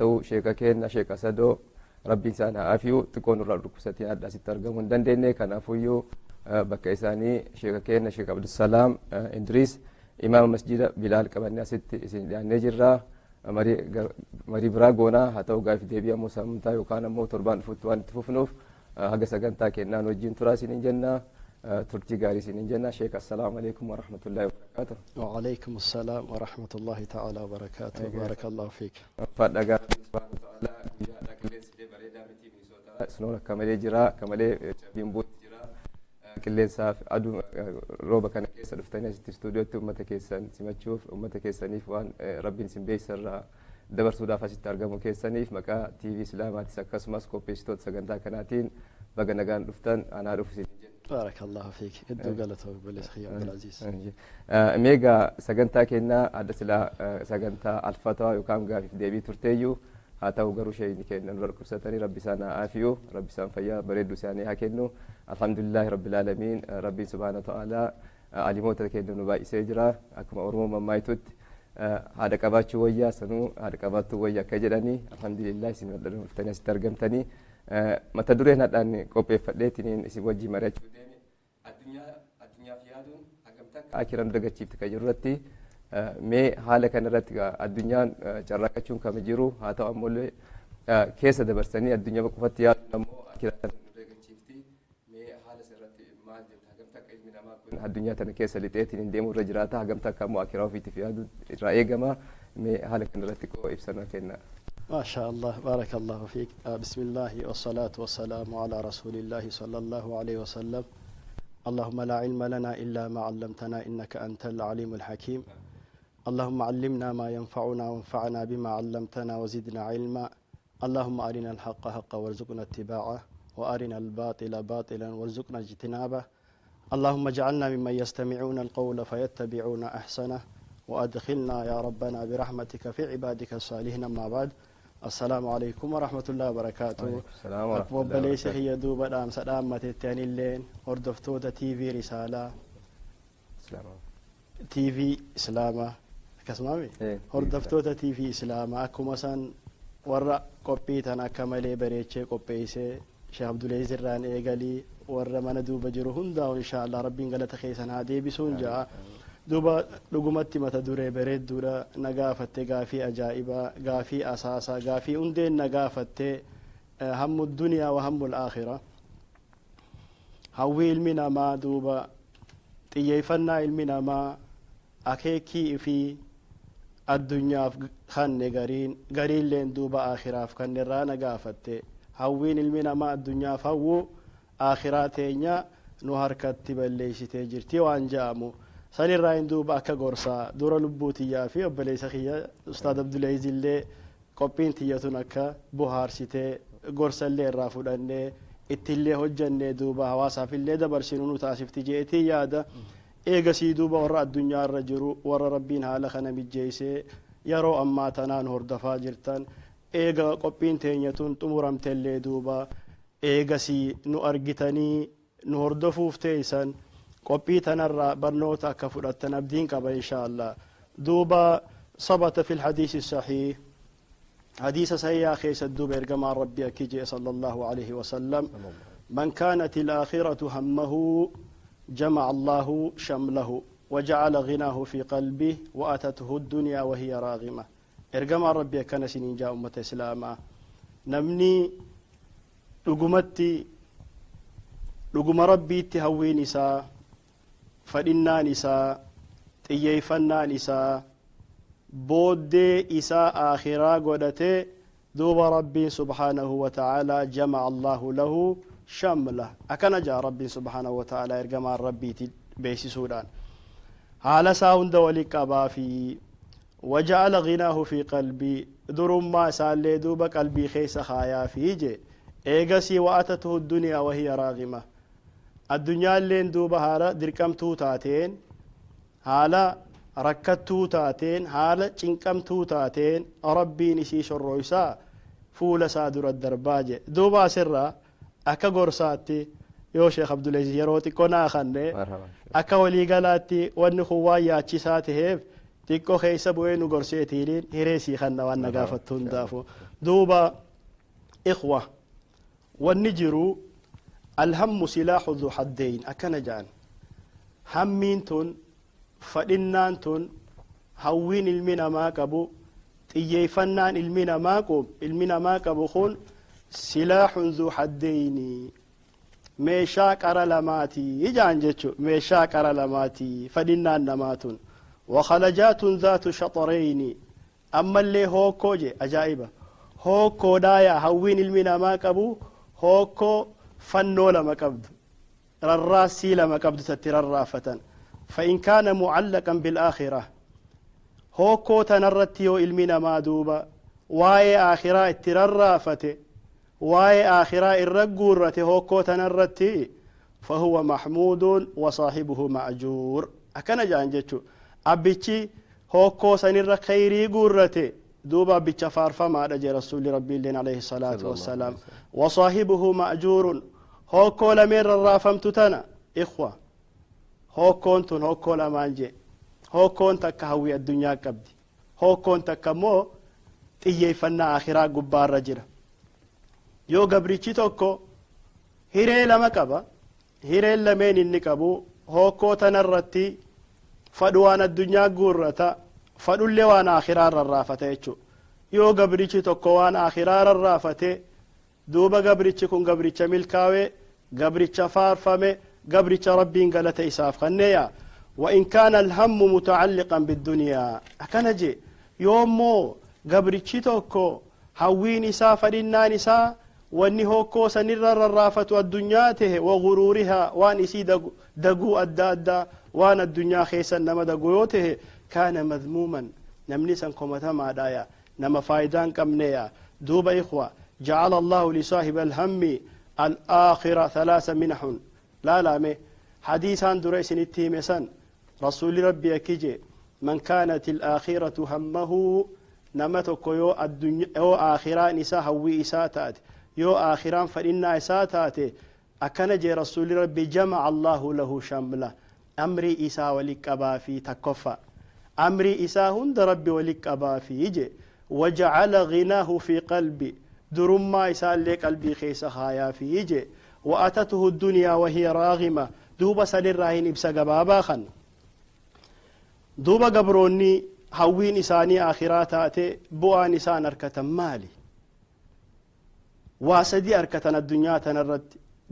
ta'u sheeka kenna sheeka sadoo rabbiin isaan haa afiyu xiqqoon irraa dhukkubsatiin adda asitti argamuu hin dandeenye kanaafuyyuu bakka isaanii sheeka kenna sheek Abdusalaam Idriis imaama masjida Bilaal qabannee asitti isin dhiyaannee jirra marii biraa goonaa haa ta'u gaaffii deebii ammoo sagantaa yookaan ammoo torbaan dhufutti waan itti fufnuuf haga sagantaa kennaan wajjin turaa isiniin jenna turtii gaarii isiniin jenna sheek assalaamu alaikum wa rahmatullahi wa barakatuh. Wa alaikum assalam wa rahmatullahi ta'ala wa barakatuh. Barakallahu fiik. Fadha gaarii subhanahu wa ta'ala guyyaadha qilleensi bareedaa miti Minnesota sinoon akka malee jira akka malee cabbiin buuti jira qilleensaaf aduu rooba kana keessa dhuftanii asitti istuudiyootti uummata keessan simachuuf uummata keessaniif waan rabbiin isin beeksisarraa dabarsuudhaaf asitti argamu keessaniif maqaa TV Islaamaatis akkasumas qopheessitoota sagantaa kanaatiin baga nagaan dhuftan anaa dhufu isin jenna. Barakallahu fiik. Iddoo galatoo bilis Khiyya Abdulaziz. Meegaa sagantaa kennaa adda silaa sagantaa alfataa yookaan gaafiif deebii turteeyyuu haa ta'u garuu sheeyni kennan dura dhukkubsatanii rabbi isaan haa aafiyu rabbi isaan fayyaa bareedduu isaanii haa kennu alhamdulillahi rabbil aalamiin rabbiin subhaanahu wa ta'aalaa alimoota kennu nu baay'isee jira akkuma oromoo mammaayitutti haadha qabaachuu wayyaa sanuu haadha qabaattuu wayyaa akka jedhanii alhamdulillahi isin wadhadhan dhuftanii asitti argamtanii mata dureen hadhaan qopheeffadheetiniin isin wajjii mari'achuu deeme addunyaaf yaaduun hagamtaa akka akiran dagachiifte kan jirurratti mee haala kanarratti addunyaan carraaqachuun kam jiru haa ta'u ammoo keessa dabarsanii addunyaa qofatti yaaduun ammoo akiraan dagachiifti mee haala sirratti maal jettu hagamtaa akka ilmi namaa kun addunyaa tana keessa lixeetiin deemuu irra jiraata hagamtaa akka ammoo akiraa ofiitiif yaaduu irraa eegama mee haala kanarratti qoo ibsanaa kenna. ما شاء الله بارك الله فيك بسم الله والصلاة والسلام على رسول الله صلى الله عليه وسلم اللهم لا علم لنا إلا ما علمتنا إنك أنت العليم الحكيم اللهم علمنا ما ينفعنا وانفعنا بما علمتنا وزدنا علما اللهم أرنا الحق حقا وارزقنا اتباعه وأرنا الباطل باطلا وارزقنا اجتنابه اللهم اجعلنا ممن يستمعون القول فيتبعون أحسنه وأدخلنا يا ربنا برحمتك في عبادك الصالحين ما بعد السلام عليكم ورحمة الله وبركاته. السلام ورحمة الله وبركاته. بليس هي دوبا دام سلام متتاني اللين هردفتوتا تي في رسالة تي في إسلامة كسمامي هردفتوتا تي في إسلامة أكو مثلا ورا قبيتنا كمالي بريتشي قبيسي شيخ عبد العزيز الران إيقالي ورا من دوبا جرو هندا وإن شاء الله ربي نقلت خيسنا هادي بسون جاء دوبا لقمتي متى دوري بريد دورا نقافت غافي أجائبا غافي أساسا غافي أندين نقافت هم الدنيا وهم الآخرة هوي المنا ما دوبا تيفنا المنا ما أكيكي في الدنيا خان غرين لين دوبا آخرة فكان رانا نقافت هوين المنا ما الدنيا فهو آخراتينيا نهاركت تبليشتي جرتي وانجامو سالي راين دوبا أكا غورسا دورا لبوتيا في أبليس خيا أستاذ عبد العزيز اللي قبين تياتون أكا بوهار سيتي غورسا اللي رافوداني اتلي هجاني دوبا هواسا في اللي دبر سنونو تاسف تجيتي يادا إيغا سي دوبا ورا الدنيا الرجرو ورا ربين هالا خنا مجيسي يرو أما تنان هردفا جرتان إيغا قبين تينياتون تمورم تلي دوبا إيغا سي نو أرغتاني نو هردفوف تيسان قبيتنا برنوتا كفرت نبدين كبا إن شاء الله دوبا صبت في الحديث الصحيح حديث صحيح خيس الدوبا إرقما ربي أكيجي صلى الله عليه وسلم من كانت الآخرة همه جمع الله شمله وجعل غناه في قلبه وأتته الدنيا وهي راغمة إرقما ربي كان سنين جاء أمة إسلاما نمني لقم ربي تهوي نساء فإنان إساء xiyyeeffannaan isaa booddee isaa akhiraa godhate duuba rabbiin subhaanahu wa ta'aalaa jama'a allahu lahu shamla akana jaa rabbiin subhaanahu wa ta'aalaa ergamaan rabbiiti beeksisuudhaan haala isaa hunda wali qabaa fi waja'ala ghinaahu fi qalbii durummaa isaallee duuba qalbii keessa kaayaa fi je eegasii wa'atatuhu duniyaa wahiya raagima addunyaalleen duuba haala dirqamtuu taateen haala rakkattuu taateen haala cinqamtuu taateen rabbiin isii shorroysaa fuula isaa dura darbaa je duuba asirraa akka gorsaatti yoo sheekh abdulaziz yeroo xiqqoo naa kanne akka waliigalaatti wanni kun waan yaachisaa taheef xiqqoo keessa bu'ee nu gorseetiiniin hireesii kanna waan na gaafattu hundaafu دوبا إخوة والنجرو الهم سلاح ذو حدين أكن جان همينتون فإنانتون هوين المنا ما كبو تيفنان المنا ما كبو خون سلاح ذو حدين meeshaa qara lamaati ijaan jechu meeshaa qara lamaati fadhinnaan namaatun wakhalajaatun zaatu shaxarayni ammallee hookkoo je ajaa'iba hookkoodhaaya hawwiin ilmi namaa qabu hookkoo fannoo lama qabdu rarraasii lama qabdu tatti rarraafatan فإن كان معلقا بالآخرة هوكو تنرتيو ilmi namaa duuba waa'ee akhiraa itti rarraafate واي آخرة الرجورة هوكو تنرتي فهو محمود وصاحبه مأجور أكن جانجتشو أبيتشي هوكو سنر خيري جورته دوبا بيتش فارفا ما رجع رسول ربي لنا عليه الصلاة والسلام وصاحبه مأجور هوكو لمن الرافم تتنا إخوة هوكو انتون هوكو لمانجي هوكو انتك هوي الدنيا كبدي هوكو انتك مو تيجي فنا آخرة قبار رجل yoo gabrichi tokko hiree lama qaba hireen lameen inni qabu hokkoo tanarratti fadhu waan addunyaa guurrata fadhullee waan akhiraa rarraafata jechu yoo gabrichi tokko waan akhiraa rarraafate duuba gabrichi kun gabricha milkaawee gabricha faarfame gabricha rabbiin galata isaaf kanneeya وإن كان الهم متعلقا بالدنيا أكنجي يومو gabrichi tokko hawwiin isaa fadhinnaan isaa واني هوكو سنر الرافة الدنيا ته وغرورها وان اسي دقو أدى وان الدنيا خيسا نما دقوته كان مذموما نمنسا كمتا ما دايا نما فايدان كمنيا دوب إخوة جعل الله لصاحب الهم الآخرة 3 منح لا مي حديثا دريس التيمسان رسول ربي كيجي من كانت الآخرة همه نمتك يو الدنيا يو آخرة نساء هوي إساتات يو آخران فإنا إساتاته أكن جي رسول ربي جمع الله له شاملة أمري إسا ولك أبا في تكفى أمري إسا هند ربي ولك أبا في يجي وجعل غناه في قلبي درما إسا لك قلبي خيس خايا في يجي وأتته الدنيا وهي راغمة دوبا سنر راهين إبسا قبابا خن دوبا قبروني هوين إساني آخراتاتي بوان إسان أركة مالي واسدي أركتنا الدنيا تنرد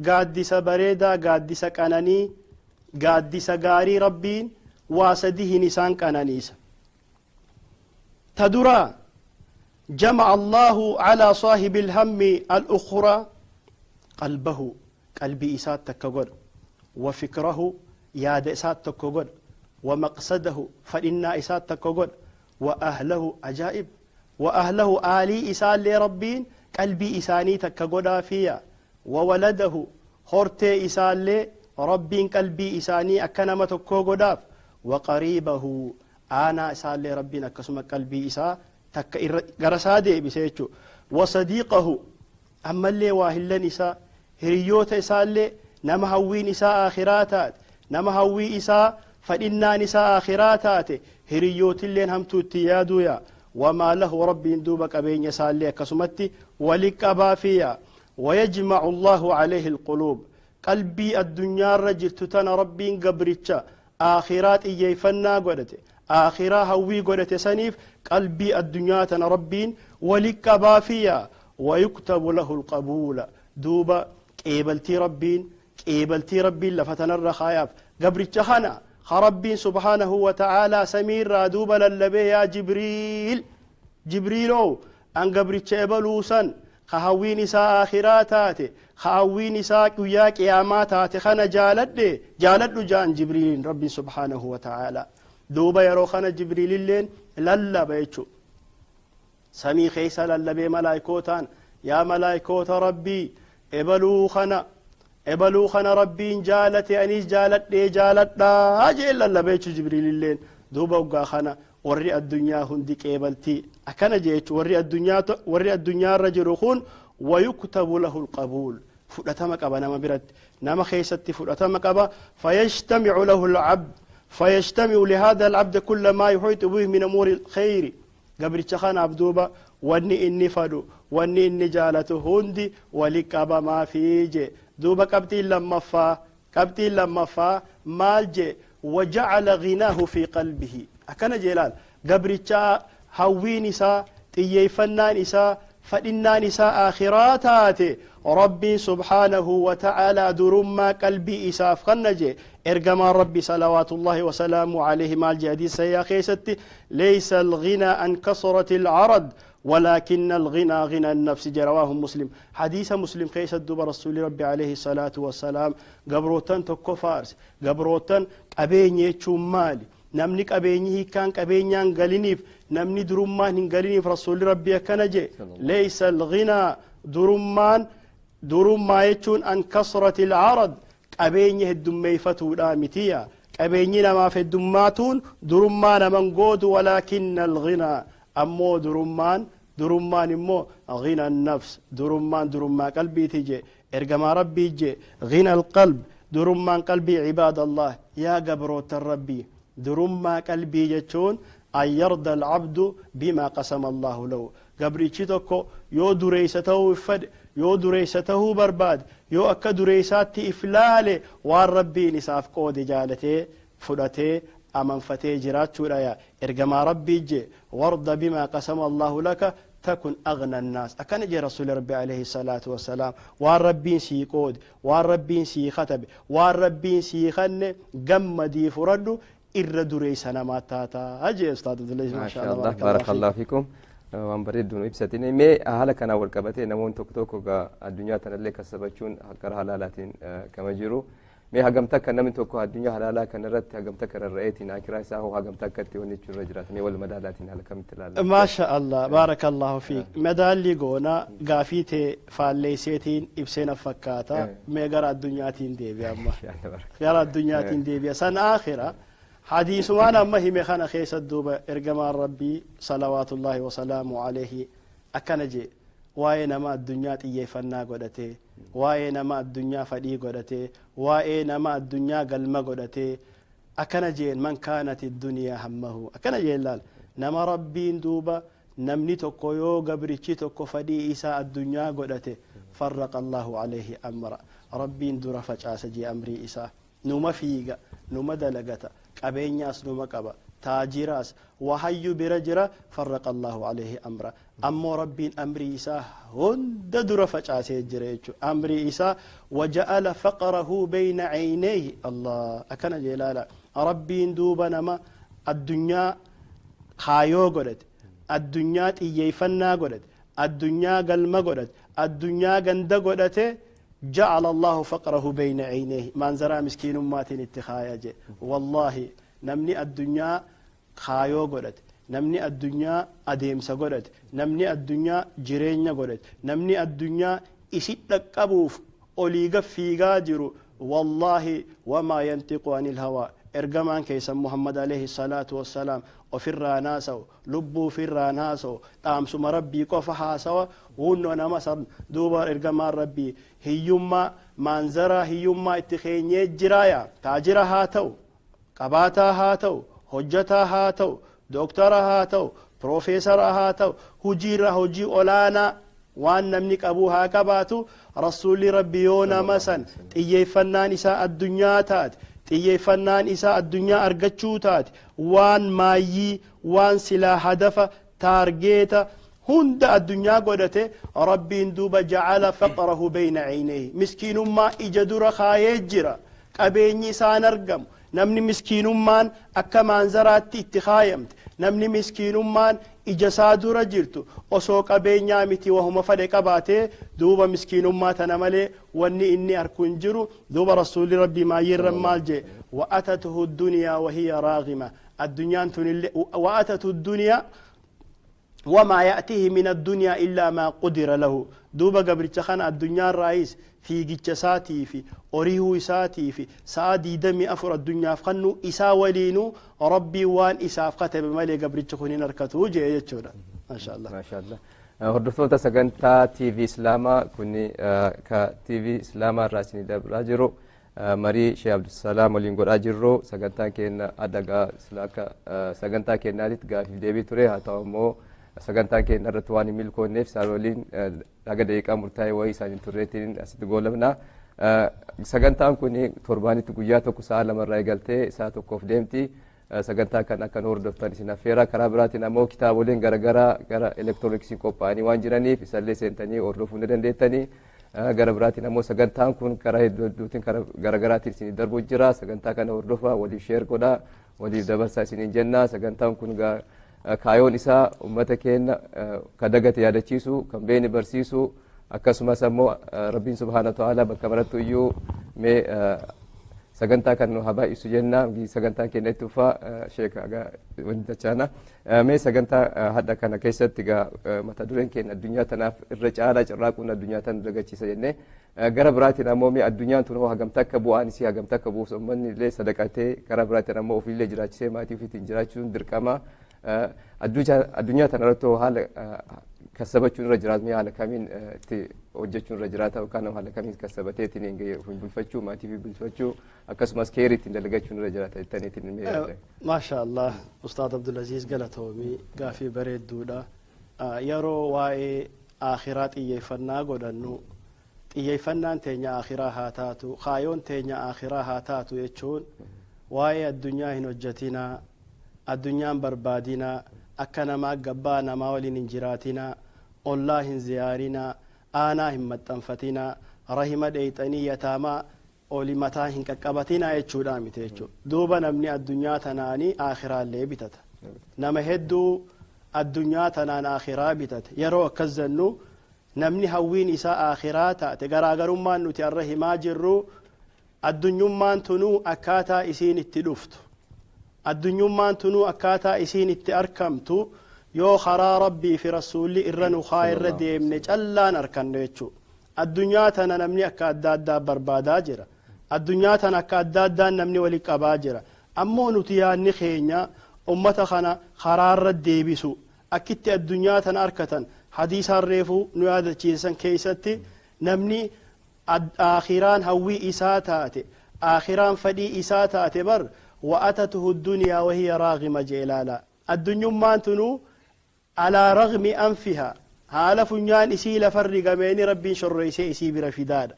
قادس بريدا قادس كاناني قادس قاري ربين واسديه نسان كانانيس تدرى جمع الله على صاحب الهم الأخرى قلبه قلبي إسات تكغر وفكره ياد إسات تكغر ومقصده فإنا إسات تكغر وأهله أجائب وأهله آلي إسال لربين قلبي إساني تكغدا فيا وولده خورتي إسال ربين قلبي إساني أكنما تكغدا وقريبه أنا إسال ربين أكسم قلبي إسا تك غرسادي بسيتشو وصديقه أما اللي واهلن إسا هريوت إسال نما هوين إسا آخراتات نما هوي إسا فإنا نساء آخراتات هريوت اللين همتو تيادو يا وما له رب دوبك بين يسالي كسمتي ولك أبافيا ويجمع الله عليه القلوب قلبي الدنيا رجل تتنا ربي قبرتشا آخرات إيفنا قدت آخرا هوي قدت سنيف قلبي الدنيا تنا ربين ولك أبافيا ويكتب له القبول دوبا قيبلتي ربين لفتنا الرخايف قبرتشا خنا ربي سبحانه وتعالى سمير دوبا للبي يا جبريلو أن قبرت شابلوسا خهوي نساء آخراتات خهوي نساء ويا قياماتات خنا جالد جان جبريل ربي سبحانه وتعالى دوبا يرو خنا جبريل اللين للا بيتشو سمي خيسا للبي ملايكوتان يا ملايكوت ربي ابلو خنا ربي جالت انيس جالت دا اجل الله بيچ جبريل اللين دوبا وغا خنا وري الدنيا هندي قبلتي اكن جيچ وري الدنيا رجل خون ويكتب له القبول فدتما قبنا ما برت نما خيستي فدتما قبا فيجتمع له العبد فيجتمع لهذا العبد كل ما يحيط به من امور الخير قبل خنا عبدوبا وني اني فدو wanni inni jaalatu hundi wali qabamaa fiije duuba qabxiin lammaffaa maal je wajacala ghinaahu fi qalbihi akkana jeelaal gabrichaa hawwiin isaa xiyyeeffannaan isaa fadhinnaan isaa akhiraa taate rabbiin subhaanahu wa ta'aalaa durummaa qalbii isaaf kanna je ergamaan rabbi salawaatullaahi wasalaamu alayhi maal je hadiisa yaa keessatti laysa alghinaa an kasrati alcarad ولكن الغنى غنى النفس رواه مسلم حديث مسلم كيس الدب رسول ربي عليه الصلاة والسلام قبروتن تكو فارس قبروتن قبيني مالي نمني قبيني كان قبينيان قلنيف نمني درمان قلنيف رسول ربي كنجي ليس الغنى درمان يتشون أن كسرة العرض قبيني الدمي فتو الآمتية قبيني نما في الدماتون درمان من قود ولكن الغنى أمو درمان إمو غنى النفس درمان قلبي تجي إرقما ربي جي غنى القلب درمان قلبي عباد الله يا قبروت الربي درمان قلبي جتون أن يرضى العبد بما قسم الله له قبري تشتكو يو دريسته فد يو دريسته برباد يو أكا دريسات إفلالي والربي نساف قود جالته فدته أمنفتي جرات شورايا إرقما ربي جي وارض بما قسم الله لك تكن أغنى الناس أكن جي رسول ربي عليه الصلاة والسلام والربين سي قود والربين سي خطب والربين سي خن قم دي فرد إر دريسنا ما تاتا أجي أستاذ ما شاء الله بارك الله فيكم waan bareedduun ibsatine mee haala kana wal qabatee namoonni tokko tokko addunyaa tanallee kasabachuun gara halaalaatiin kama jiru mee hagamta akka namni tokko addunyaa halaalaa kana irratti hagamta akka rarra'eetiin akiraa isaa hoo hagamta akka itti wanni irra jiraatu mee wal madaalaatiin haala kamitti ilaalla maasha allah baarakallahu fiik madaalli goona gaafii tee faalleesseetiin ibseena fakkaata mee gara addunyaatiin deebi'a amma gara addunyaatiin deebi'a san aakhira حديثنا أما هي مخانا خيس الدوبة إرجما ربي صلوات الله وسلامه عليه أكنجي وأينما الدنيا تيفنا قدته وأينما الدنيا فدي قدته وأينما الدنيا قلما قدته أكنجي من كانت الدنيا همه أكنجي لال نما ربي دوبة نمني تقويو قبرتي تقو فدي إساء الدنيا قدته فرق الله عليه أمر ربي دور فجأسجي أمري إساء نما فيغا نما دلغتا قبينياس نما قبا تاجراس وحي برجرا فرق الله عليه امرا امو ربي امري إسا هند در فجاسي جريچو امري إسا وجعل فقره بين عينيه الله اكن جلالا ربي دوبنما الدنيا خايو غدت الدنيا تيفنا غدت الدنيا قلما غدت الدنيا غند غدته جعل الله فقره بين عينيه منظر مسكين ماتين اتخايا والله نمني الدنيا خايو غدت نمني الدنيا اديمس غدت نمني الدنيا جيرينيا غدت نمني الدنيا اسي دقبوف اوليغا فيغا جيرو والله وما ينطق عن الهوى ارجمان كيس محمد عليه الصلاة والسلام وفر ناسو لبو فر ناسو تامس مربي كفها سوا ونو نمسر دوبر ارجمان ربي هيوما منظرة هيوما اتخيني جرايا تاجرها هاتو قباتا هاتو حجتا هاتو دكتورا هاتو بروفيسور هاتو هجيرا هجي اولانا وان نمنك ابوها كباتو رسول ربي يونا مسن تيفنان نساء الدنيا تات تيفنان نساء الدنيا ارغچو تات وان مايي وان سلا هدف تارجيتا هند الدنيا قدته ربي دوبا جعل فقره بين عينيه مسكين ما اجدر خايجرا قبيني سان ارقم نمني مسكين مان اكا منظرات اتخايمت نمني مسكين مان اجساد رجرتو وسو قبينيا متي وهم فدق باته دوبا مسكين ما تنمله وني اني اركن جرو دوبا رسول ربي ما يرمال جي واتته الدنيا وهي راغمه الدنيا واتته الدنيا وما يأتيه من الدنيا إلا ما قدر له دوبا قبر تخان الدنيا الرئيس في جتساتي في أريه ساتي في سادي دمي أفر الدنيا فخنو إسا ولينو ربي وان إسا فقتب مالي قبر تخوني نركتو جي يجونا ما شاء الله ما شاء الله هردفتو سجنتا تي في إسلاما كوني كا تي في إسلاما راسني دبر جرو مري شيخ عبد السلام ولينغور أجرو سجنتا كين أدقا سلاكا سجنتا كين نادي تقا في ديبي توري هاتو مو sagantaa keenya irratti waan hin milkoonneef saaroliin dhaga daqiiqaa murtaa'e wayii isaan hin turreetiin asitti goolabna. Sagantaan kun torbaanitti guyyaa tokko sa'a lamarraa eegaltee sa'a tokkoof deemti. Sagantaa kan akka hordoftan isin affeera. Karaa biraatiin ammoo kitaaboleen garaagaraa gara elektirooniksii qophaa'anii waan jiraniif isallee seentanii hordofuu ni dandeettanii. Gara biraatiin ammoo sagantaan kun karaa hedduutiin garaagaraatiin isin darbuu jira. Sagantaa kana hordofaa waliif sheer godhaa waliif dabarsaa isiniin jenna. Sagantaan kun kaayoon isaa uummata keenya kan dagate yaadachiisu kan beeni barsiisu akkasumas ammoo rabbiin subhaanahu wa ta'ala bakka marattu iyyuu mee sagantaa kan nu habaa'isu jenna. Sagantaa keenya itti ufaa sheeka wanti tachaana mee sagantaa hadha kana keessatti mata dureen keenya addunyaa tanaaf irra caalaa carraaquun addunyaa tan dagachiisa jennee gara biraatiin ammoo mee addunyaan tun hagamta akka bu'aan isii hagamta akka buusu uummanni illee sadaqatee karaa biraatiin ammoo ofiillee jiraachisee maatii ofiitiin jiraachuun dirqama. Addunyaa tanarratti haala kasabachuun irra jiraatu haala kamiin itti hojjechuun irra jiraata yookaan haala kamiin kasabateetiin ofiin bulfachuu maatii fi bulfachuu akkasumas keerii ittiin dalagachuun irra jiraata jettaniitiin mee maasha Allah Ustaad Abdulaziz galatoomii gaafii bareedduudha. Yeroo waa'ee akhiraa xiyyeeffannaa godhannu xiyyeeffannaan teenya akhiraa haa taatu kaayoon teenya akhiraa haa taatu jechuun waa'ee addunyaa hin hojjetinaa addunyaan barbaadinaa akka namaa gabbaa namaa waliin hin jiraatinaa ollaa hin ziyaarinaa aanaa hin maxxanfatinaa rahima dheeyxanii yataamaa oli mataa hin qaqqabatinaa jechuudha miti jechuudha. Duuba namni addunyaa tanaanii akhiraallee bitata. Nama hedduu addunyaa tanaan akhiraa bitate yeroo akkas jennu namni hawwiin isaa akhiraa taate garaagarummaan nuti arra himaa jirru addunyummaan tunuu akkaataa isiin itti dhuftu. Addunyummaan tunuu akkaataa isiin itti argamtu yoo karaa rabbii fi rasuulli irra nu irra deemne callaan arkanne jechuudha. Addunyaa tana namni akka adda addaa barbaadaa jira. Addunyaa tana akka adda addaan namni wali qabaa jira. Ammoo nuti yaadni keenya ummata kana karaarra deebisu akkitti addunyaa tana arkatan hadiisaan reefuu nu yaadachiisan keessatti namni akhiraan hawwii isaa taate akhiraan fadhii isaa taate bar وأتته الدنيا وهي راغمة جلالا الدنيا ما تنو على رغم أنفها هالا فنيان إسي لفرق مين ربي شر إسي برفداد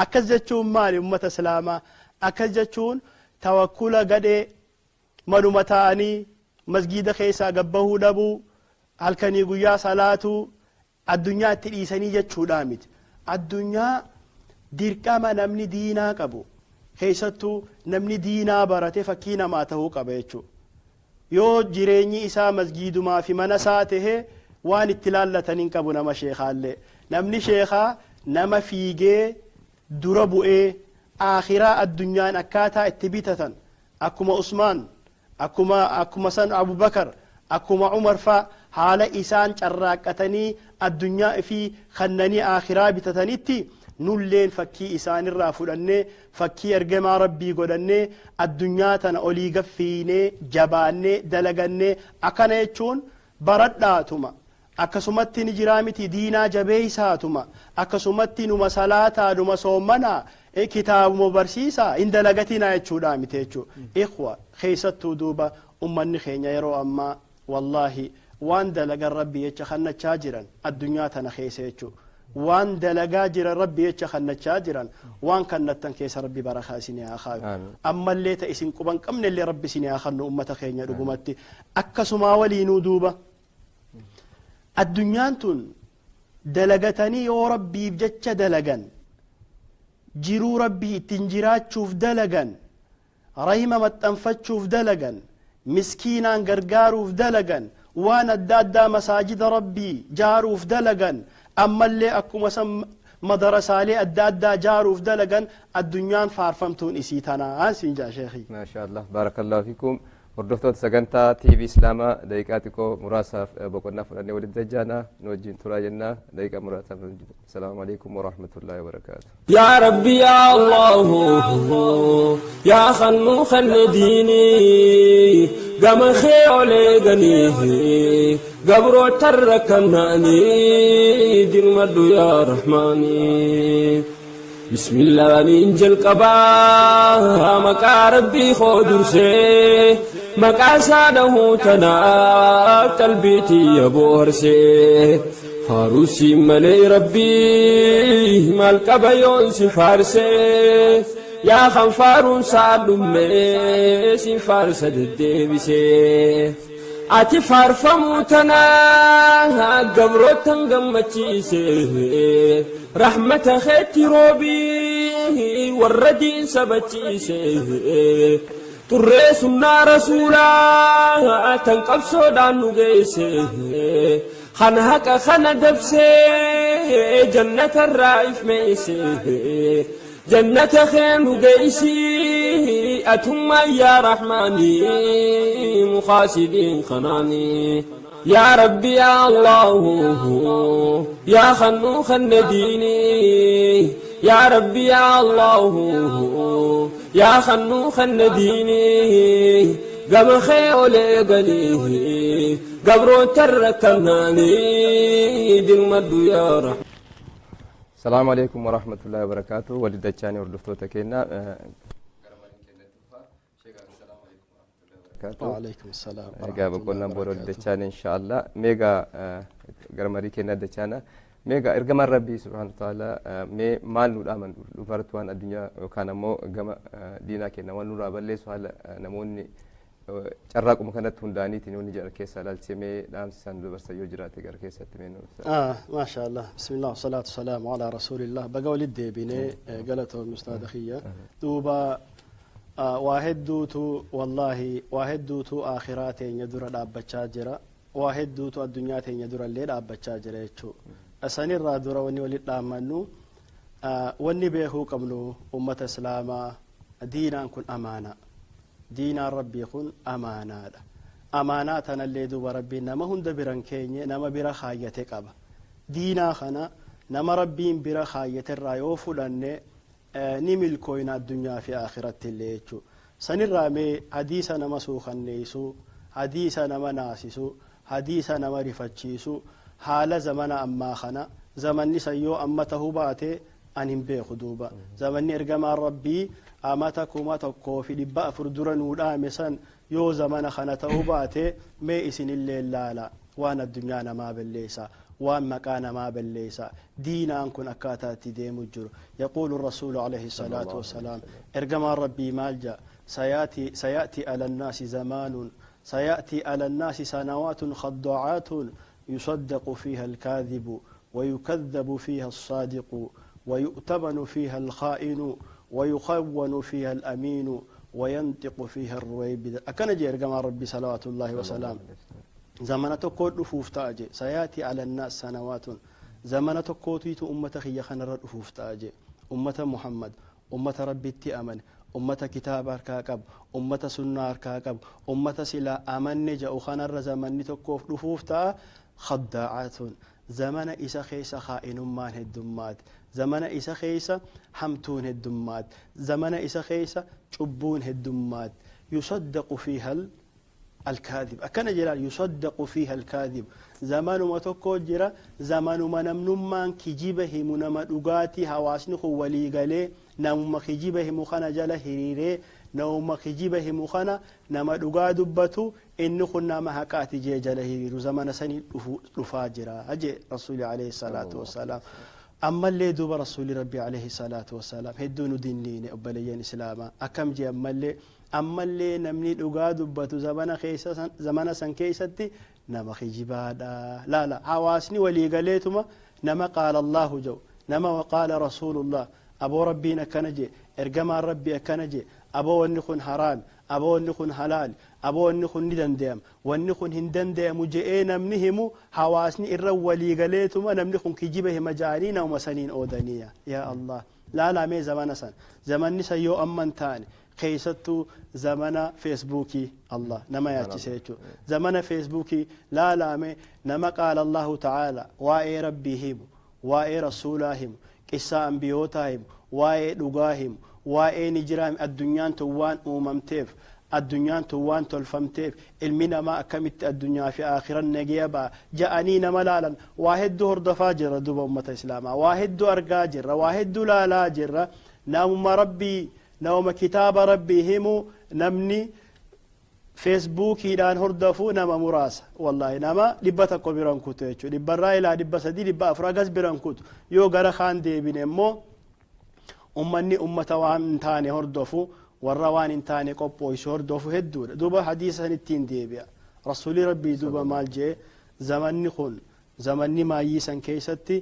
أكزتشون مالي أمة سلامة أكزتشون توكل قد منمتاني مسجد خيسا قبه دبو هل كان يقول صلاة الدنيا تليساني جتشو دامت الدنيا ديركما نمني دينا قبو keessattuu namni diinaa barate fakkii namaa ta'uu qaba jechuudha. Yoo jireenyi isaa masgiidumaa fi mana isaa tahe waan itti laallataniin qabu nama sheekaallee. Namni sheekaa nama fiigee dura bu'ee akhiraa addunyaan akkaataa itti bitatan akkuma Usmaan akkuma san Abubakar akkuma Umar fa'a haala isaan carraaqqatanii addunyaa fi kannanii akhiraa bitatanitti nulleen fakkii isaanirraa fudhannee fakkii ergamaa rabbii godhannee addunyaa tana olii gaffiinee jabaannee dalagannee akkana jechuun baradhaatuma akkasumatti ni jiraa miti diinaa jabeeysaatuma akkasumatti numa salaataa numa soommanaa kitaabuma barsiisaa hin dalagatinaa jechuudha miti jechuudha. Ikhwa keessattuu duuba ummanni keenya yeroo ammaa wallaahi waan dalagan rabbii jecha kannachaa jiran addunyaa tana keessa jechuudha. وان دلقا جرى ربي يتشخن نتشاجرا وان كان نتن كيس ربي برخا سيني آخاو أما اللي تأسين قبان كمن اللي ربي سيني آخر أمة خيني رقمتي أكسو ما ولي نودوبة الدنيا تون دلقتني يو ربي بجتش دلقا جيرو ربي تنجرات شوف دلقا رحمة متنفت شوف دلقا مسكينا قرقارو في دلقا وانا الدادا مساجد ربي جارو في دلقا أما اللي أكو مسم مدرسة لي أدادا جاروف دلقا الدنيا فارفمتون إسيتنا سنجا شيخي ما شاء الله بارك الله فيكم وردفتوت سجنتا تي في إسلاما دقيقاتكو مراسة بقولنا فلاني ولد دجانا نوجين تراجنا دقيقة مراسة السلام عليكم ورحمة الله وبركاته يا ربي يا الله يا خنو خن ديني قام خيولي غنيه قبرو تركناني دين مدو يا رحماني بسم الله ننجل قبا مكا ربي خودر سي مقاسانه تناف قلبيتي يبورسي فاروسي ملي ربي مالك بيون سفارسي يا خنفارون سالمي سفارس الدبسي ati farfamutana gabrotan gammachise rahmata khati robi warradin sabachise turre sunna rasula tanqabso danu geise khana haka khana dabse jannat ar-raif meise جنة خير قيسي أتم يا رحماني مخاسدين خناني يا ربي يا الله يا خنوخ النديني يا ربي يا الله يا خنوخ النديني قم خير لقليه قبرو تركناني دل مدو يا رحماني السلام عليكم ورحمة الله وبركاته ولد الثاني وردفتو تكينا وعليكم السلام ورحمة الله وبركاته إن شاء الله ميجا غرمري كنا دچانا ميجا إرجم ربي سبحانه وتعالى مي مال نور آمن لفرتوان الدنيا وكان مو جم دينا كنا ونور أبلي سؤال نموني carraa quma kanatti hundaaniitiin inni jara keessa laalchimee dhaamsisan dubarsayyoo jiraate gara keessatti meenuu ما شاء الله بسم الله والصلاة والسلام على رسول الله بقول الديبيني قالته المستاذ خيا دوبا واحد دوتو والله واحد دوتو آخراتين يدور الأبتشا جرا واحد دوتو الدنياتين يدور الليل أبتشا جرا يتشو أساني الرادورة وني ولد لامنو وني بيهو قبلو أمة إسلاما دينا كن أمانة دين ربي خن أمانة أماناتنا اللي دوب ربي نما هند بران كيني نما برا خايتك أبا دينا خنا نما ربي برا خايت الرايو فلان نمل كوين الدنيا في آخرة اللي يجو سنرامي حديثا نما سوخن نيسو حديثا نما ناسسو حديثا نما رفتشيسو حال زمن أما خنا زمن نسيو أما تهوباتي أنهم بيخدوبا زمن إرقام ربي أماتكما تقوفي لبا فردرا نودا مسان يو زمان خانته باته مي اسن الليل لا وانا الدنيا ما بالليسا وان مكان ما بالليسا دينا انكن اكاتاتي ديم الجر يقول الرسول عليه الصلاة والسلام ارقم ربي مالجا سيأتي على الناس زمان سيأتي على الناس سنوات خضعات يصدق فيها الكاذب ويكذب فيها الصادق ويؤتمن فيها الخائن ويخون فيها الأمين وينطق فيها الرويبد أكن جير كما ربي صلوات الله وسلام زمانة كود رفوف تاجي سيأتي على الناس سنوات زمانة كوتيت أمة خي خنر رفوف تاجي أمة محمد أمة ربي التأمن أمة كتاب أركاكب أمة سنة أركاكب أمة سلا أمن نجا خنر زمانة كوف رفوف تا خداعات زمان إسا خيس خائن مان هدمات زمان إسا خيس حمتون هدمات زمان إسا خيس شبون هدمات يصدق فيها الكاذب أكن جلال يصدق فيها الكاذب زمان ما تكو جرا زمان ما نمنمان كجيبه منما دغاتي حواسنه ولي غلي نم كجيبه مخنا جلا هريره نوم كجيبه مخنا نما دغا دبتو إن كنا ما حكاتي جلا هرير زمان سني دفاجرا اجي رسول عليه الصلاه والسلام أما اللي دوب رسول ربي عليه الصلاة والسلام هدون دينين أبليين إسلاما أكم جي أما اللي نمني دغا دبتو زمان سن كيستي نما خجبادا لا حواسني ولي قاليتما نما قال الله جو نما وقال رسول الله أبو ربينا كنجي إرقما ربي كنجي أبو ونخن حرام أبو ونخن حلال أبو ونخن ندندم ونخن هندندم جئنا منهم حواسني إرو ولي قاليتما نمنخن كجيبه مجارين ومسانين أودانية يا الله لا مي زمان سن زمان نسا يو أمان تاني خيستو زمن فيسبوكي الله نما ياتيسيتو زمن فيسبوكي لا مي نما قال الله تعالى واي ربيهم واي رسولهم قصة أنبيوتهم واي دغاهم واي نجرام الدنيا توان أممتيف الدنيا توان تلفمتيف المنا ما أكمت الدنيا في آخر النجيبة جاءنين ملالا واحد دور دفاجر دوب أمة إسلاما واحد دو أرقاجر واحد دو لا جر نوم ربي نوم كتاب ربي هم نمني feesbuukiidhaan hordofuu nama muraasa wallaahi nama 100 biran kutu jechuudha dhibbarraa ilaa 300 400 gas biran kutu yoo gara kaan deebine immoo ummanni ummata waan hin taane hordofu warra waan hin taane qophooysu hordofu hedduudha duuba hadiisa ittiin deebi'a rasuuli rabbii duuba maal jee zamanni kun zamanni maayyiisan keessatti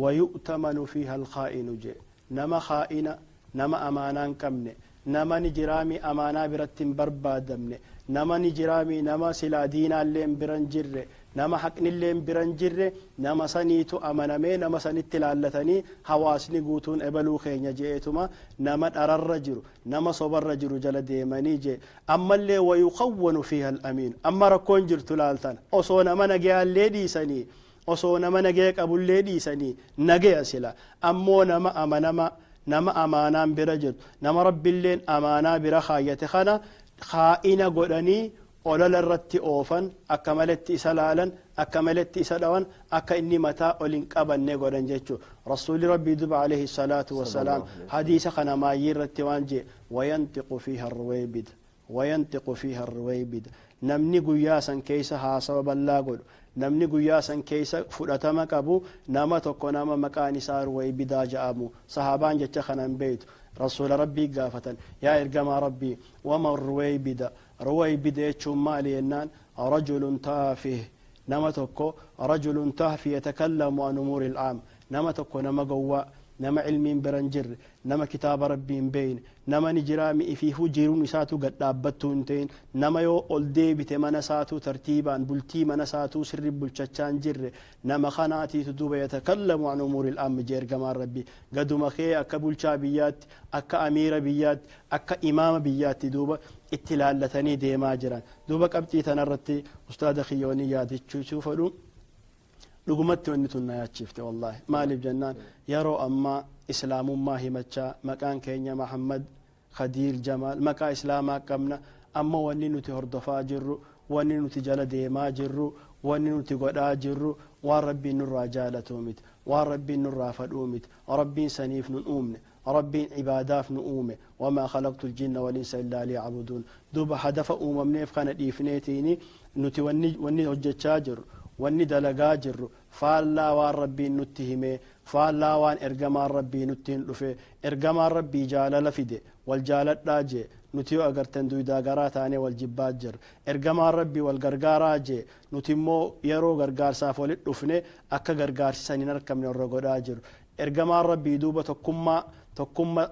wayu'tamanu fiiha alkhaa'inu jee nama khaa'ina nama amaanaan qabne nama ni jiraami amaanaa biratti hin barbaadamne nama ni jiraami nama silaa diinaallee biran jirre nama haqnillee biran jirre nama saniitu amanamee nama sanitti laallatanii hawaasni guutuun ebaluu keenya jeetuma nama dhararra jiru nama sobarra jiru jala deemanii jee ammallee wayuqawwanu fiiha al-amiin amma rakkoon jirtu laaltan osoo nama nagayaallee dhiisanii osoo nama nagaya qabullee dhiisanii nagaya sila ammoo nama amanama nama amaanaan bira jirtu nama rabbiilleen amaanaa bira kaayyate kana khaa'ina godhanii olola irratti oofan akka maletti isa laalan akka maletti isa dhawan akka inni mataa olin qabanne godhan jechuu rasuuli rabbii duba alayhi salaatu wassalaam hadiisa kana maayyii irratti waan jee wayantiqu fiiha arruwaybid wayantiqu fiiha arruwaybid namni guyyaa san keessa haasawa ballaa godhu namni guyyaa san keessa fudhatama qabu nama tokko nama maqaan isaa ruwaybidaa ja'amu sahaabaan jecha kanan beeytu rasuula rabbii gaafatan yaa ergamaa rabbii wama ruwaybida ruwaybida jechuun maali jennaan rajulun taafih nama tokko rajulun taafih yatakallamu an umuuri al'aam nama tokko nama gowwaa nama ilmiin biran jirre nama kitaaba rabbiin beeyne nama ni jiraami ifiifuu jiruun isaatu gad dhaabbattuu hin ta'in nama yoo ol deebite mana isaatuu tartiibaan bultii mana isaatuu sirri bulchachaan jirre nama kanaatiitu duuba yatakallamu an umuuri al'aam jee ergamaan rabbii gaduma kee akka bulchaa biyyaatti akka amiira biyyaatti akka imaama biyyaatti duuba itti laallatanii deemaa jiran duuba qabxii tanarratti ustaada kiyyoonii yaadichuu fedhu dhugumatti wanni tun na yaachifte wallaahi maaliif jennaan yeroo ammaa islaamummaa himachaa maqaan keenya Muhammad Khadiir Jamaal maqaa islaamaa qabna amma wanni nuti hordofaa jirru wanni nuti jala deemaa jirru wanni nuti godhaa jirru waan rabbiin nurraa jaalatuu miti waan rabbiin nurraa fadhuu miti rabbiin saniif nun uumne rabbiin cibaadaaf nu uume wamaa khalaqtu ljinna walinsa illaa liyacbuduun duuba hadafa uumamneef kana dhiifneetiini nuti wanni hojjechaa jirru wanni dalagaa jirru faallaa waan rabbiin nutti hime faallaa waan ergamaan rabbii nutti hin dhufe ergamaan rabbii jaalala fide wal jaaladhaa jee nuti yoo agartan duydaa garaa taanee wal jibbaa jirra ergamaan rabbii wal gargaaraa jee nuti immoo yeroo gargaarsaaf walit dhufne akka gargaarsisan hin argamne warra godhaa jiru ergamaan rabbii duuba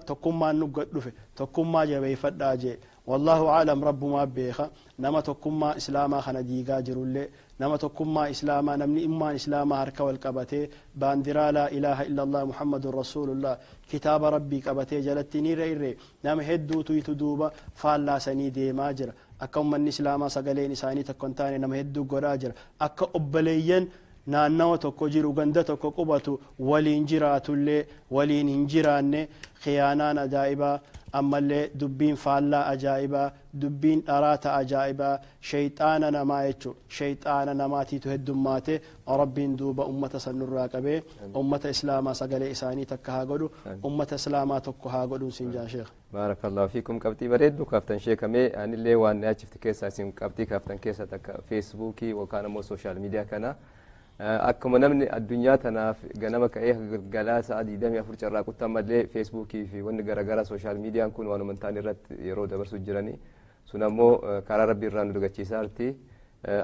tokkummaan nu gad dhufe tokkummaa jabeeffadhaa jee والله أعلم رب ما بيخا نما تكما إسلاما خنا ديغا جرولي نما تكما إسلاما نمني إما إسلاما هركا والكبتي باندرا لا إله إلا الله محمد رسول الله كتاب ربي كبتي جلتني ريري نما هدو تويتو دوبا فالا سني دي ماجر أكا من إسلاما سقلين إساني تكونتاني نما هدو قراجر أكا أبليين naannawa tokko jiru ganda tokko qubatu waliin jiraatullee waliin hin jiraanne khiyaanaan ajaa'ibaa ammallee dubbiin faallaa ajaa'ibaa dubbiin dharaata ajaa'ibaa shayxaana namaa jechuudha shayxaana namaatiitu heddummaate rabbiin duuba ummata sanurraa qabee ummata islaamaa sagalee isaanii takka haa godhu ummata islaamaa tokko haa godhu siin jaa sheekh baarakallahu fiikum qabxii bareeddu kaaftan sheekamee anillee waan yaachifti keessaa isin qabxii kaaftan keessa takka feesbuukii yookaan ammoo sooshaal miidiyaa kana akkuma namni addunyaa tanaaf ganama ka'ee galaa sa'a 24 carraaqutta ammallee feesbuukii fi wanni garaagaraa sooshaal miidiyaan kun waanuma ta'an irratti yeroo dabarsu jiranii sun ammoo karaa rabbii irraa nu dagachiisaa jirti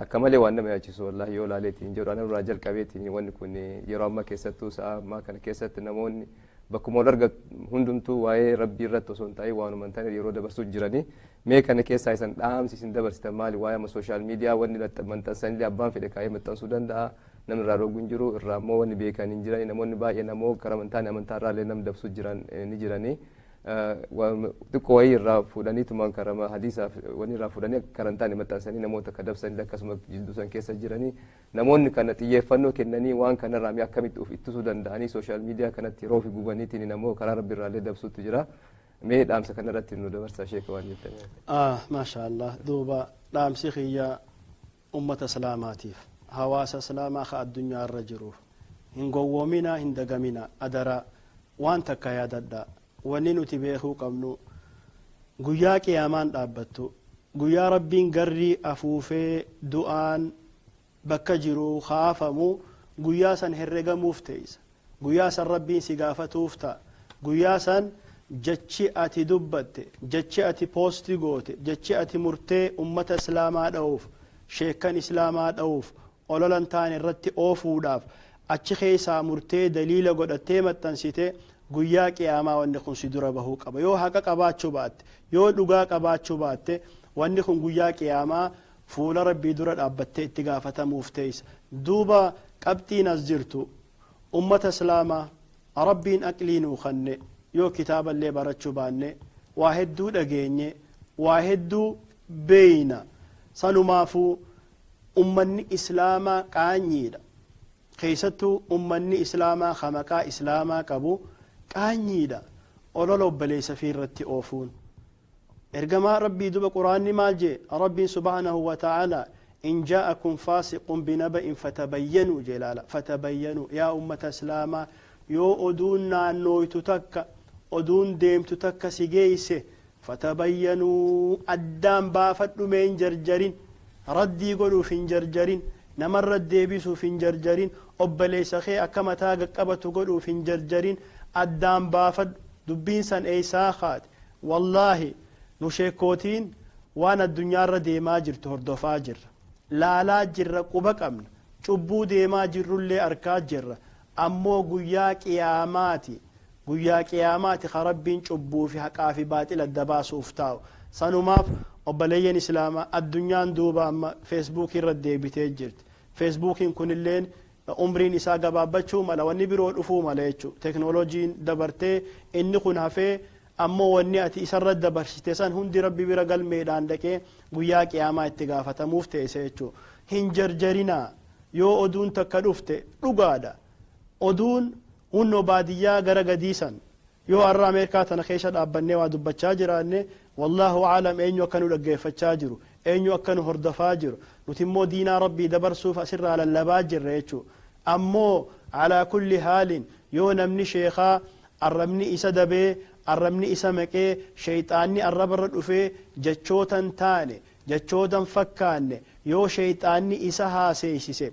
akka malee waan nama yaachisu wallahi yoo laaleetiin jedhu ana irraa jalqabeetiin wanni kun yeroo amma keessattuu sa'a ammaa kana keessatti namoonni bakkuma wal arga hundumtuu waa'ee rabbii irratti osoo hin taa'in waanuma ta'an yeroo dabarsu jiranii mee kana keessaa isan dhaamsi isin dabarsitan maali waa'ee amma sooshaal miidiyaa wanni maxxansanillee abbaan fedhe kaa'ee maxxansuu danda'a namni irraa roguun jiru irraa immoo wanni beekan hin jiran namoonni baay'ee namoo karaa amantaarraallee nam dabsu jiran ni jiranii xiqqoo wayii irraa fuudhaniitumaan karama hadiisaaf wanni irraa fuudhanii karantaan maxxansanii namoota akka dabsanillee akkasuma jilduusan keessa jiranii namoonni kana xiyyeeffannoo kennanii waan kanarraa mee akkamitti of ittisuu danda'anii sooshaal miidiyaa kanatti yeroo fi gubaniitiin namoo karaa rabbi irraallee dabsuutu jira mee dhaamsa kanarratti nu dabarsaa sheeka waan jettanii maasha Allah duuba dhaamsi kiyya ummata islaamaatiif hawaasa islaamaa ka addunyaa irra jiruuf hin gowwoomina hin dagamina adara waan takka yaadadha wanni nuti beekuu qabnu guyyaa qiyaamaan dhaabbattu guyyaa rabbiin garrii afuufee du'aan bakka jiru khaafamu guyyaa san herregamuuf teeysa guyyaa san rabbiin si gaafatuuf ta'a guyyaa san jechi ati dubbatte jechi ati poosti goote jechi ati murtee ummata islaamaa dha'uuf sheekan islaamaa dha'uuf ololan ta'an irratti oofuudhaaf achi keessaa murtee daliila godhattee maxxansite guyyaa qiyaamaa wanni kun si dura bahuu qaba yoo haqa qabaachuu baatte yoo dhugaa qabaachuu baatte wanni kun guyyaa qiyaamaa fuula rabbii dura dhaabbattee itti gaafatamuuf teeysa duuba qabxiin as jirtu ummata islaamaa rabbiin aqlii nuu kenne yoo kitaaballee barachuu baanne waa hedduu dhageenye waa hedduu beeyna sanumaafuu ummanni islaamaa qaanyiidha keessattuu ummanni islaamaa hamaqaa islaamaa qabu qaanyiidha olola obboleessa fi irratti oofuun ergamaa rabbii duba quraanni maal jee rabbiin subhaanahu wa ta'aalaa in jaa'akum faasiqun binaba'in fatabayyanuu jelaala fatabayyanuu yaa ummata islaamaa yoo oduun naannooytu takka oduun deemtu takka si geeyse fatabayyanuu addaan baafadhumee hin jarjarin raddii godhuuf hin jarjarin namarra deebisuuf hin jarjarin obboleessa kee akka mataa qaqqabatu godhuuf hin jarjarin addaan baafadhu dubbiin san eeysaa kaate wallaahi nu sheekootiin waan addunyaarra deemaa jirtu hordofaa jirra laalaa jirra quba qabna cubbuu deemaa jirrullee arkaa jirra ammoo guyyaa qiyaamaati ka rabbiin cubbuu fi haqaa fi baaxila adda baasuuf taa'u sanumaaf obboleeyyan islaamaa addunyaan duuba amma feesbuukii irra deebitee jirti feesbuukiin kunilleen umriin isaa gabaabbachuu mala wanni biroo dhufuu mala jechuu teknooloojiin dabartee inni kun hafee ammoo wanni ati isarra dabarsite san hundi rabbi bira galmeedhaan dhaqee guyyaa qiyaamaa itti gaafatamuuf teesse jechuu hin jarjarinaa yoo oduun takka dhufte dhugaadha oduun hunno baadiyyaa gara gadiisan yoo arra ameerikaa tana keessa dhaabbannee waa dubbachaa jiraanne wallaahu aalam eenyu akka nu dhaggeeffachaa jiru eenyu akka nu hordofaa jiru nuti immoo diinaa rabbii dabarsuuf asirraa lallabaa jirra jechuu ammoo alaa kulli haalin yoo namni sheekaa arrabni isa dabee arrabni isa maqee shayxaanni arrabarra dhufee jechootan taane jechootan fakkaanne yoo shayxaanni isa haaseysise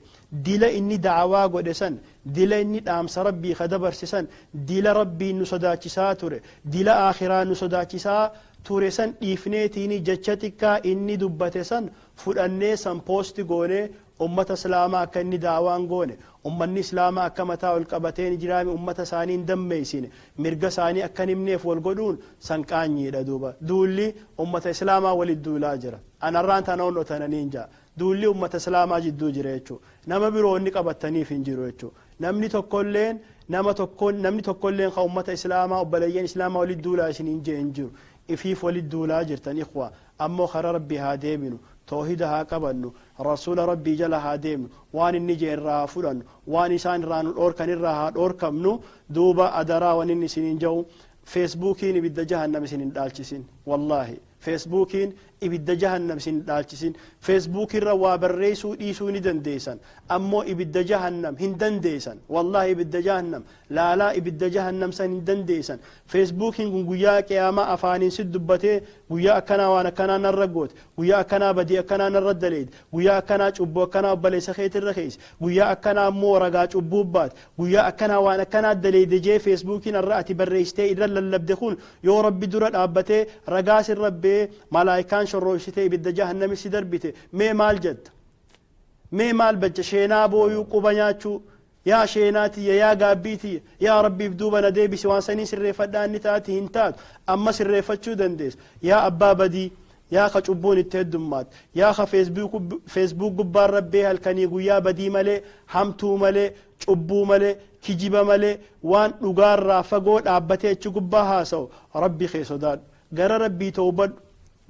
dila inni da'awaa godhe san dila inni dhaamsa rabbii ka dabarsisan dila rabbiin nu sodaachisaa ture dila aakhiraa nu sodaachisaa ture san dhiifneetiini jecha xiqqaa inni dubbate san fudhannee san poosti goonee ummata islaamaa akka inni daawaan goone ummanni islaamaa akka mataa ol qabateen jiraame ummata isaanii hin dammeeysine mirga isaanii akka himneef wal godhuun san qaanyiidha duuba duulli ummata islaamaa walit duulaa jira anarraan tana onnotananiin jaa duulli ummata islaamaa jidduu jira jechuu nama biroo inni qabataniif hin jiru jechuu namni tokkolleen ka ummata islaamaa obboleeyyan islaamaa walit duulaa isiniin jee hin jiru ifiif walit duulaa jirtan ikhwa ammoo kara rabbii haa deebinu توحيد ها قبلنا رسول ربي جل هاديم وان النجي الرها فلان وان إنسان ران الأوركان الرها الأوركمنو دوبا أدرا وان النسين جو فيسبوكين بدأ جهنم سنين دالشين والله فيسبوكين ibidda jahannam sin dhalchisin facebook irra waa barreessuu dhiisuu ni dandeessan ammoo ibidda jahannam hin dandeessan wallahi ibidda jahannam laalaa ibidda jahannam san hin dandeessan facebookin kun guyyaa qiyaama afaanin si dubbatee guyyaa akkanaa waan akkanaa narra goote guyyaa akkanaa badii akkanaa narra daleed guyyaa akkanaa cubbuu akkanaa obbaleessa keetirra keessa guyyaa akkanaa ammoo ragaa cubbuu baat guyyaa akkanaa waan akkanaa daleede jee facebookin irra ati barreessitee irra lallabde kun yoo rabbi dura dhaabbatee ragaa sin rabbee malaayikaan شروشته ibidda jahannami si darbite mee maal jetta mee maal bajja sheenaa booyuu qubanyaachuu yaa sheenaati yaa gaabbiiti yaa rabbiif duuba na deebisi waan sanii sirreeffadhaan ni taati hin taatu amma sirreeffachuu dandeessa yaa abbaa badii yaa ka cubbuun itti heddummaat yaa ka feesbuuk gubbaan rabbee halkanii guyyaa badii malee hamtuu malee cubbuu malee kijiba malee waan dhugaarraa fagoo dhaabbatee achi gubbaa haasa'u rabbi kee sodaadhu gara rabbii tawbadhu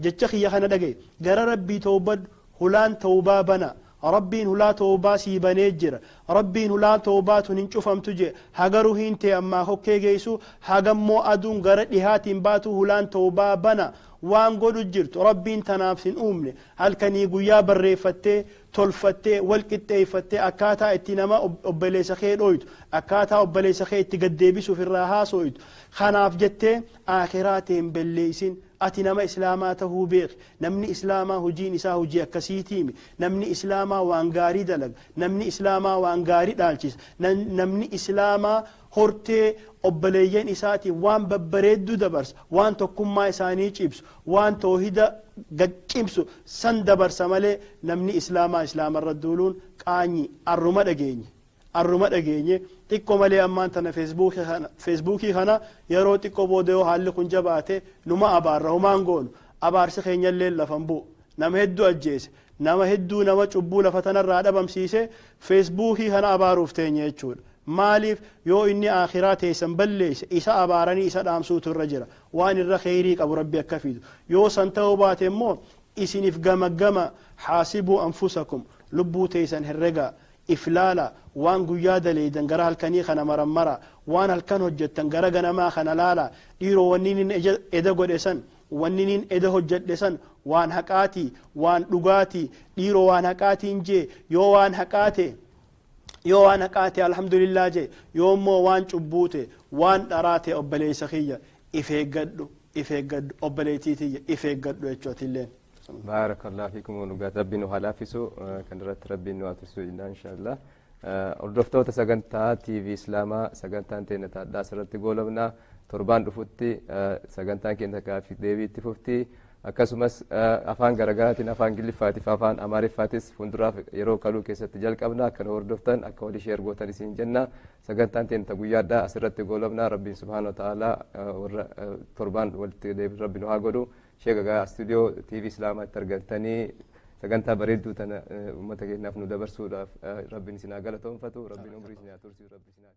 jecha khiyya kana dhagee gara rabbii tawbad hulaan tawbaa bana rabbiin hulaa tawbaa sii banee jira rabbiin hulaa tawbaa tun hin cufamtu je hagaru hin ta'e amma hokkee geessu hagammoo aduun gara dhihaatiin baatu hulaan tawbaa bana waan godhu jirtu rabbiin tanaaf sin uumne halkanii guyyaa barreeffattee tolfattee wal qixxeeffattee akkaataa itti nama obbaleessa kee dhooytu akkaataa obbaleessa kee itti gaddeebisuuf irraa haasoytu kanaaf jettee aakhiraatiin belleeysin ati nama islaamaa tahuu beeki namni islaamaa hojiin isaa hojii akkasiitiimi namni islaamaa waan gaarii dalaga namni islaamaa waan gaarii dhaalchisa namni islaamaa hortee obboleeyyan isaatii waan babbareeddu dabarsa waan tokkummaa isaanii cibsu waan toohida gaccibsu san dabarsa malee namni islaamaa islaamarra duuluun qaanyi arruma dhageenye xiqqoo malee ammaan tana feesbuukii kana yeroo xiqqoo booda yoo haalli kun jabaate numa abaarra humaan goonu abaarsi keenyallee lafan bu'u nama hedduu ajjeese nama hedduu nama cubbuu lafa tanarraa dhabamsiise feesbuukii kana abaaruuf teenye jechuudha maaliif yoo inni akhiraa teessan balleesse isa abaaranii isa dhaamsuutu irra jira waan irra kheyrii qabu rabbi akka fidu yoo san ta'uu baate immoo isiniif gama haasibuu anfusakum lubbuu teessan herrega iflaala waan guyyaa daleeydan gara halkanii kana marammara waan halkan hojjettan gara ganamaa kana laala dhiiroo wanniin eda godhe san wanniin eda hojjedhe san waan haqaatii waan dhugaatii dhiiroo waan haqaatiin jee yoo waan haqaate alhamdulillah jee yoo immoo waan cubbuute waan dharaate obboleessa kiyya ifeeggadhu obboleettiitiyya ifeeggadhu jechuutilleen بارك الله فيكم ونقات ربنا وحلافسو كان رت ربنا واترسو إن شاء الله أردفتو تسجنتا تي في إسلاما سجنتا تينا تداس رت قولنا تربان رفوتي سجنتا كنا كافي ديبي تفوتي akkasumas afaan garaagaraatiin afaan giliffaatiif afaan amaariffaatis fuulduraaf yeroo kaluu keessatti jalqabna akkana hordoftan akka walii sheer gootan isin jenna sagantaan teenta guyyaadhaa asirratti goolabna rabbiin subhaanahu wa ta'aalaa warra torbaan walitti deebiin rabbiin haa godhu sheegagaa istuudiyoo TV islaamaatti argantanii sagantaa bareedduu tana uummata keenyaaf nu dabarsuudhaaf rabbiin isin haa galatoomfatu rabbiin umrii isin haa tursiisu rabbi isin haa